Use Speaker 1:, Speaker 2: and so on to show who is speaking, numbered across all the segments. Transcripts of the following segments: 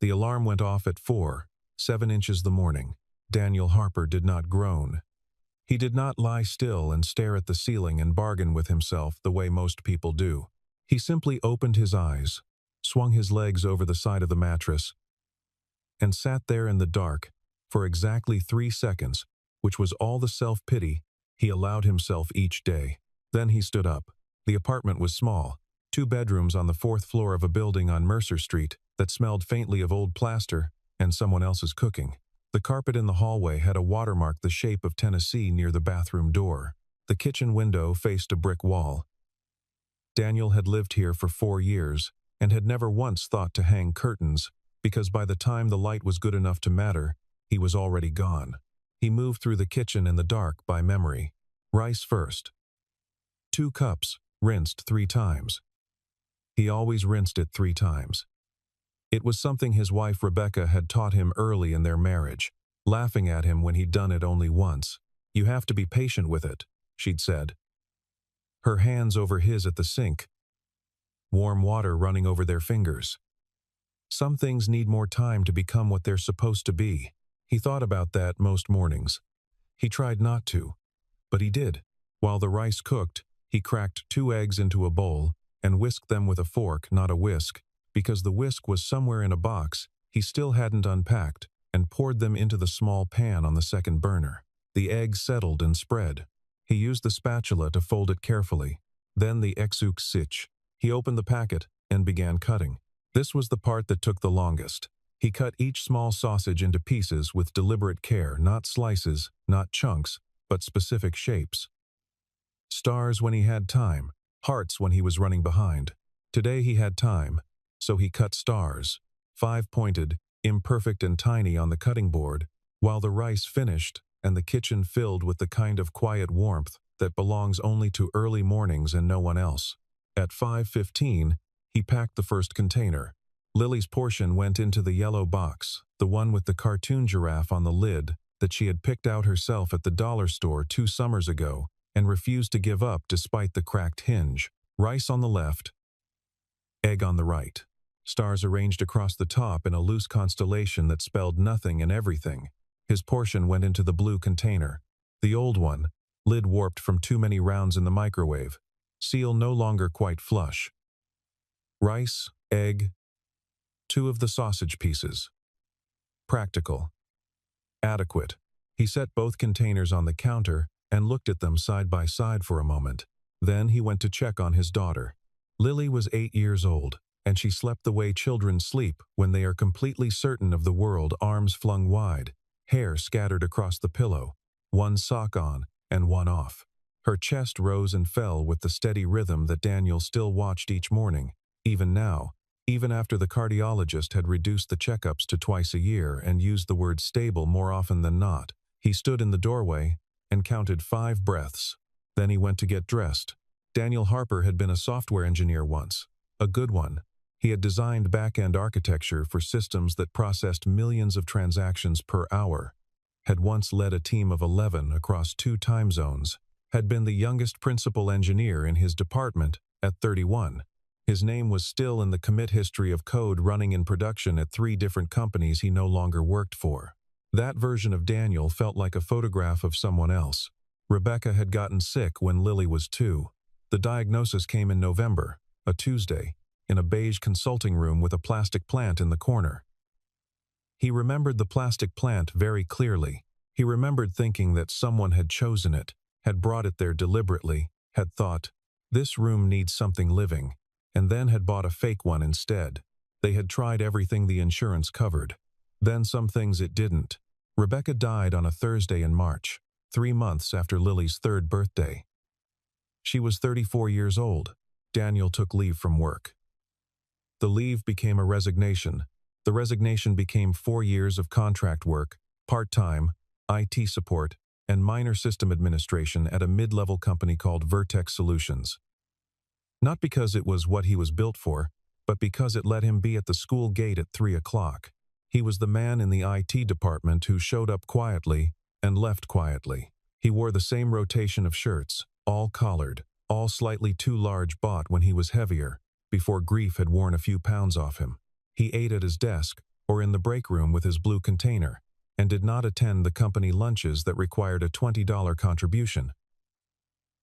Speaker 1: The alarm went off at 4:07 the morning. Daniel Harper did not groan. He did not lie still and stare at the ceiling and bargain with himself the way most people do. He simply opened his eyes, swung his legs over the side of the mattress, and sat there in the dark for exactly 3 seconds, which was all the self-pity he allowed himself each day. Then he stood up. The apartment was small, 2 bedrooms on the 4th floor of a building on Mercer Street that smelled faintly of old plaster and someone else's cooking. The carpet in the hallway had a watermark the shape of Tennessee near the bathroom door. The kitchen window faced a brick wall. Daniel had lived here for 4 years and had never once thought to hang curtains because by the time the light was good enough to matter, he was already gone. He moved through the kitchen in the dark by memory. Rice first. 2 cups, rinsed 3 times. He always rinsed it 3 times. It was something his wife Rebecca had taught him early in their marriage, laughing at him when he'd done it only once. "You have to be patient with it," she'd said. Her hands over his at the sink, warm water running over their fingers. Some things need more time to become what they're supposed to be. He thought about that most mornings. He tried not to, but he did. While the rice cooked, he cracked 2 eggs into a bowl and whisked them with a fork, not a whisk, because the whisk was somewhere in a box he still hadn't unpacked, and poured them into the small pan on the second burner. The eggs settled and spread. He used the spatula to fold it carefully. Then the exuk sich. He opened the packet and began cutting. This was the part that took the longest. He cut each small sausage into pieces with deliberate care, not slices, not chunks, but specific shapes. Stars when he had time, hearts when he was running behind. Today he had time, so he cut stars, 5-pointed, imperfect and tiny on the cutting board, while the rice finished and the kitchen filled with the kind of quiet warmth that belongs only to early mornings and no one else. At 5:15, he packed the first container. Lily's portion went into the yellow box, the one with the cartoon giraffe on the lid that she had picked out herself at the dollar store 2 summers ago and refused to give up despite the cracked hinge. Rice on the left, egg on the right. Stars arranged across the top in a loose constellation that spelled nothing and everything. His portion went into the blue container. The old one, lid warped from too many rounds in the microwave. Seal no longer quite flush. Rice, egg, 2 of the sausage pieces. Practical. Adequate. He set both containers on the counter and looked at them side by side for a moment. Then he went to check on his daughter. Lily was 8 years old, and she slept the way children sleep when they are completely certain of the world, arms flung wide, hair scattered across the pillow, one sock on and one off. Her chest rose and fell with the steady rhythm that Daniel still watched each morning, even now, even after the cardiologist had reduced the checkups to twice a year and used the word stable more often than not. He stood in the doorway and counted 5 breaths. Then he went to get dressed. Daniel Harper had been a software engineer once, a good one. He had designed back-end architecture for systems that processed millions of transactions per hour, had once led a team of 11 across 2 time zones, had been the youngest principal engineer in his department at 31. His name was still in the commit history of code running in production at 3 different companies he no longer worked for. That version of Daniel felt like a photograph of someone else. Rebecca had gotten sick when Lily was 2. The diagnosis came in November, a Tuesday, in a beige consulting room with a plastic plant in the corner. He remembered the plastic plant very clearly. He remembered thinking that someone had chosen it, had brought it there deliberately, had thought, "This room needs something living," and then had bought a fake one instead. They had tried everything the insurance covered. Then some things it didn't. Rebecca died on a Thursday in March, 3 months after Lily's 3rd birthday. She was 34 years old. Daniel took leave from work. The leave became a resignation. The resignation became 4 years of contract work, part-time, IT support, and minor system administration at a mid-level company called Vertex Solutions. Not because it was what he was built for, but because it let him be at the school gate at 3 o'clock. He was the man in the IT department who showed up quietly and left quietly. He wore the same rotation of shirts, all collared, all slightly too large, bought when he was heavier, before grief had worn a few pounds off him. He ate at his desk, or in the break room with his blue container, and did not attend the company lunches that required a $20 contribution.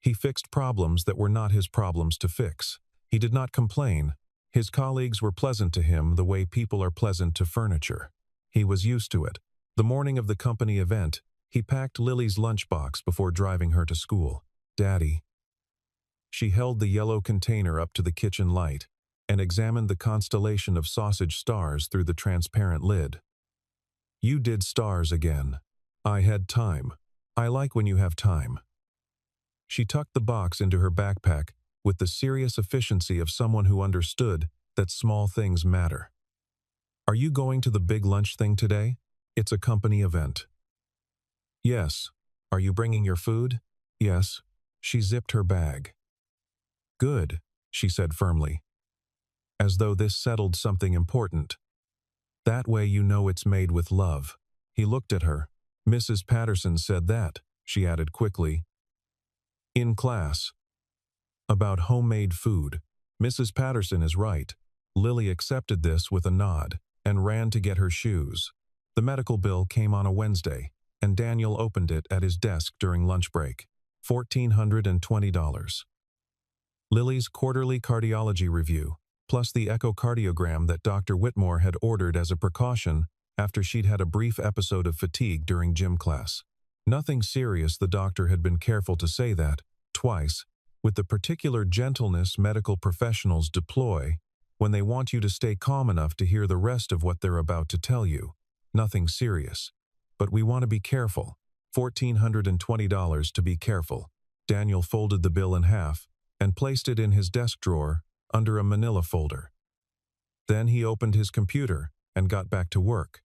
Speaker 1: He fixed problems that were not his problems to fix. He did not complain. His colleagues were pleasant to him the way people are pleasant to furniture. He was used to it. The morning of the company event, he packed Lily's lunchbox before driving her to school. "Daddy." She held the yellow container up to the kitchen light and examined the constellation of sausage stars through the transparent lid. "You did stars again. I had time. I like when you have time." She tucked the box into her backpack with the serious efficiency of someone who understood that small things matter. "Are you going to the big lunch thing today? It's a company event." "Yes." "Are you bringing your food?" "Yes." She zipped her bag. "Good," she said firmly, as though this settled something important. "That way you know it's made with love." He looked at her. "Mrs. Patterson said that," she added quickly. "In class. About homemade food. Mrs. Patterson is right." Lily accepted this with a nod and ran to get her shoes. The medical bill came on a Wednesday, and Daniel opened it at his desk during lunch break. $1,420. Lily's quarterly cardiology review, plus the echocardiogram that Dr. Whitmore had ordered as a precaution after she'd had a brief episode of fatigue during gym class. Nothing serious, the doctor had been careful to say that, twice, with the particular gentleness medical professionals deploy when they want you to stay calm enough to hear the rest of what they're about to tell you. Nothing serious. But we want to be careful. $1,420 to be careful. Daniel folded the bill in half and placed it in his desk drawer under a manila folder. Then he opened his computer and got back to work,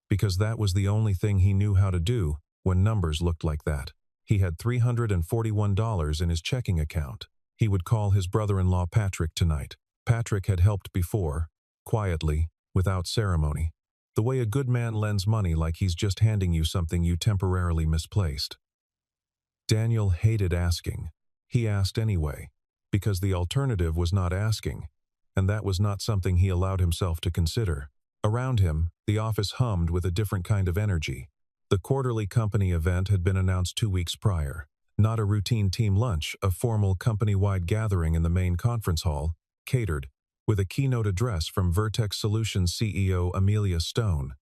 Speaker 1: because that was the only thing he knew how to do when numbers looked like that. He had $341 in his checking account. He would call his brother-in-law Patrick tonight. Patrick had helped before, quietly, without ceremony. The way a good man lends money, like he's just handing you something you temporarily misplaced. Daniel hated asking. He asked anyway, because the alternative was not asking, and that was not something he allowed himself to consider. Around him, the office hummed with a different kind of energy. The quarterly company event had been announced 2 weeks prior. Not a routine team lunch, a formal company-wide gathering in the main conference hall, catered, with a keynote address from Vertex Solutions CEO Amelia Stone.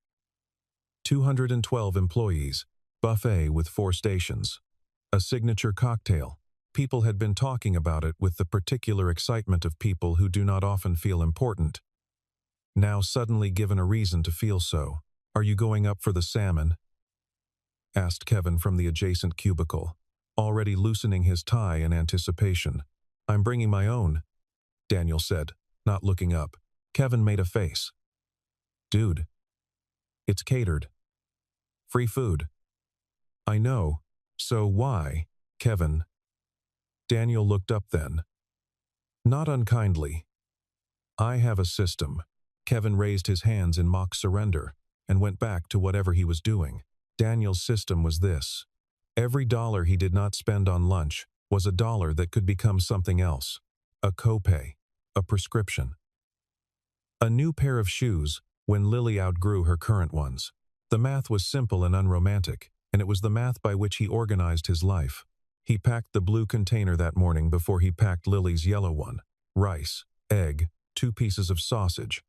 Speaker 1: 212 employees, buffet with 4 stations. A signature cocktail. People had been talking about it with the particular excitement of people who do not often feel important. Now suddenly given a reason to feel so. "Are you going up for the salmon?" asked Kevin from the adjacent cubicle, already loosening his tie in anticipation. "I'm bringing my own," Daniel said, not looking up. Kevin made a face. "Dude. It's catered. Free food." "I know. So why, Kevin?" Daniel looked up then. Not unkindly. "I have a system." Kevin raised his hands in mock surrender and went back to whatever he was doing. Daniel's system was this. Every dollar he did not spend on lunch was a dollar that could become something else. A copay. A prescription. A new pair of shoes when Lily outgrew her current ones. The math was simple and unromantic, and it was the math by which he organized his life. He packed the blue container that morning before he packed Lily's yellow one. Rice, egg, 2 pieces of sausage.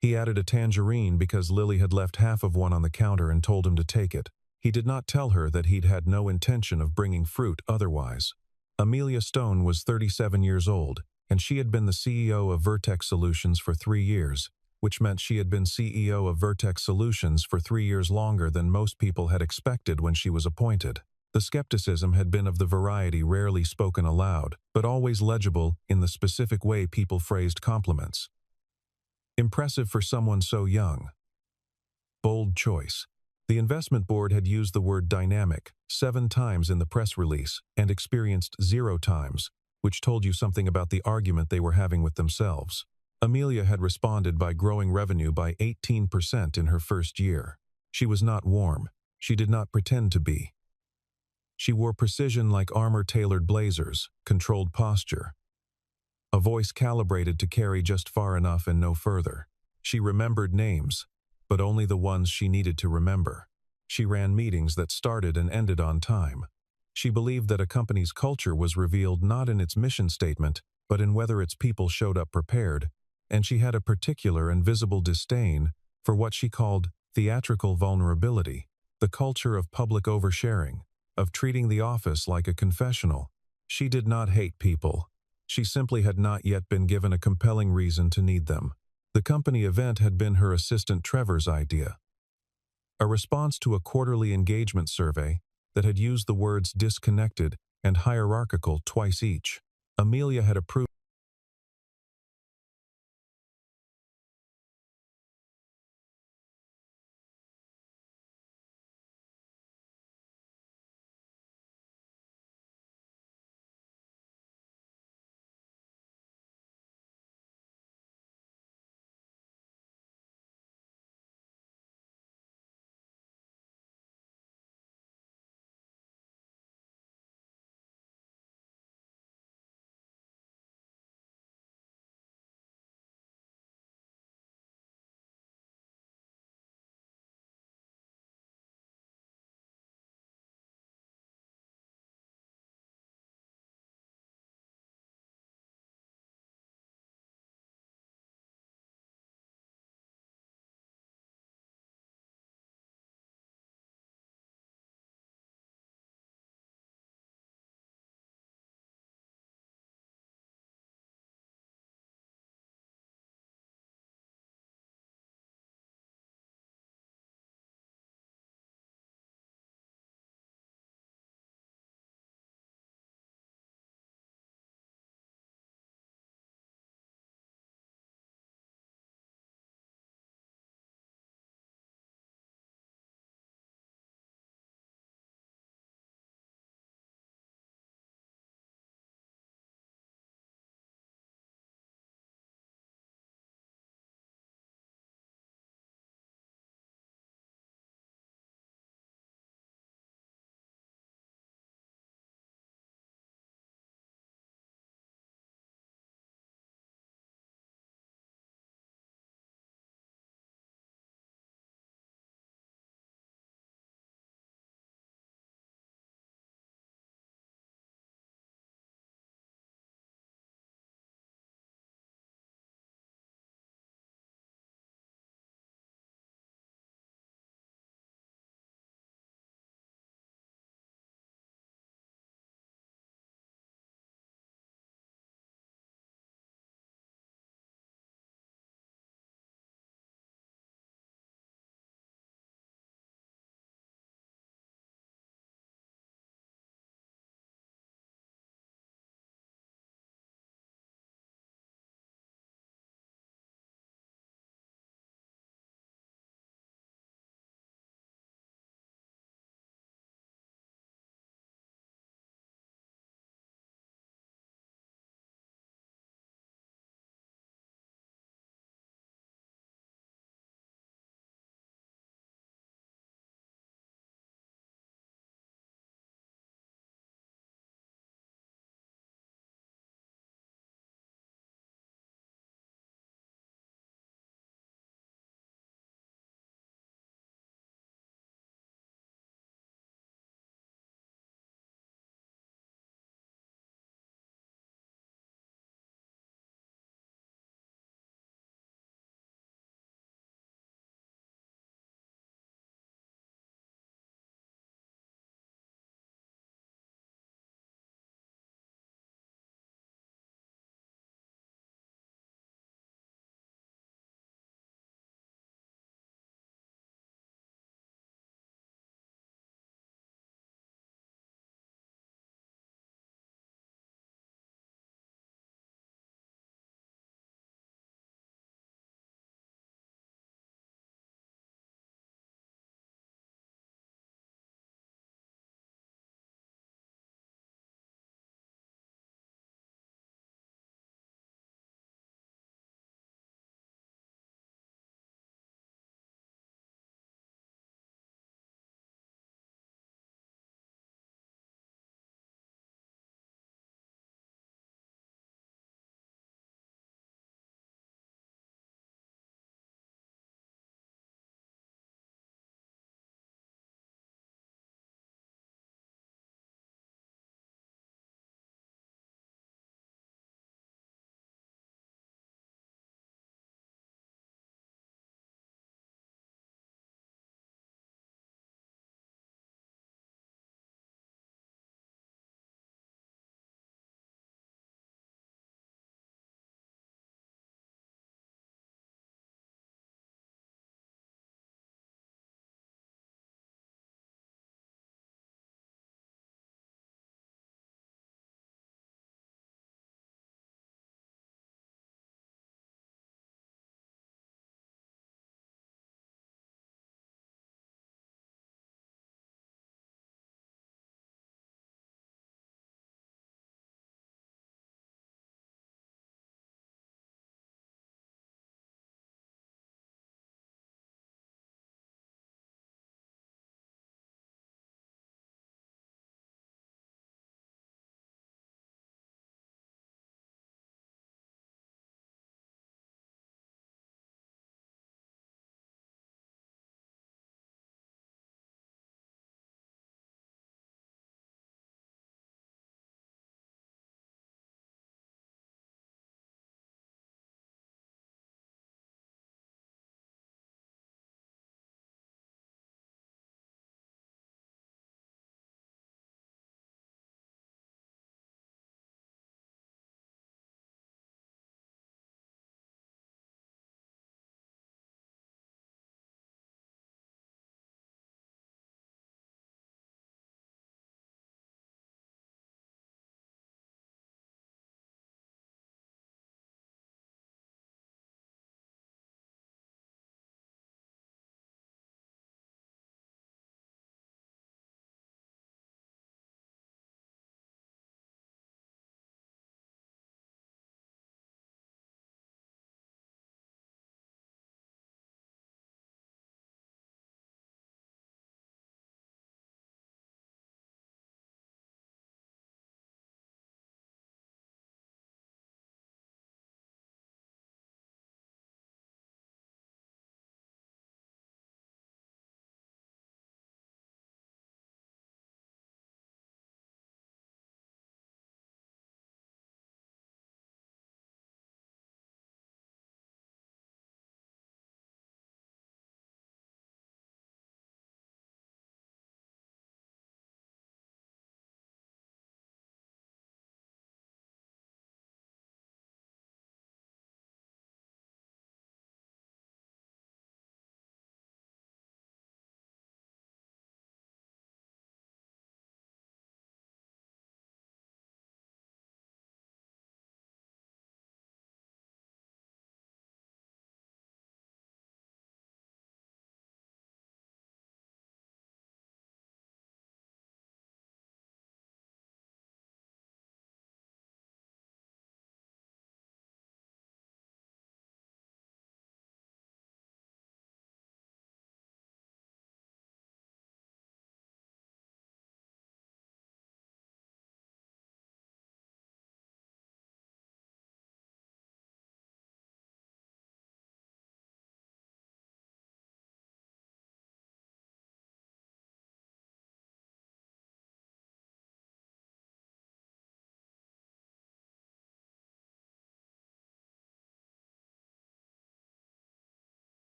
Speaker 1: He added a tangerine because Lily had left half of one on the counter and told him to take it. He did not tell her that he'd had no intention of bringing fruit otherwise. Amelia Stone was 37 years old, and she had been the CEO of Vertex Solutions for 3 years, which meant she had been CEO of Vertex Solutions for 3 years longer than most people had expected when she was appointed. The skepticism had been of the variety rarely spoken aloud, but always legible in the specific way people phrased compliments. Impressive for someone so young. Bold choice. The investment board had used the word dynamic 7 times in the press release and experienced 0 times, which told you something about the argument they were having with themselves. Amelia had responded by growing revenue by 18% in her first year. She was not warm. She did not pretend to be. She wore precision like armor-tailored blazers, controlled posture. A voice calibrated to carry just far enough and no further. She remembered names, but only the ones she needed to remember. She ran meetings that started and ended on time. She believed that a company's culture was revealed not in its mission statement, but in whether its people showed up prepared, and she had a particular and visible disdain for what she called theatrical vulnerability, the culture of public oversharing, of treating the office like a confessional. She did not hate people. She simply had not yet been given a compelling reason to need them. The company event had been her assistant Trevor's idea, a response to a quarterly engagement survey that had used the words disconnected and hierarchical twice each. Amelia had approved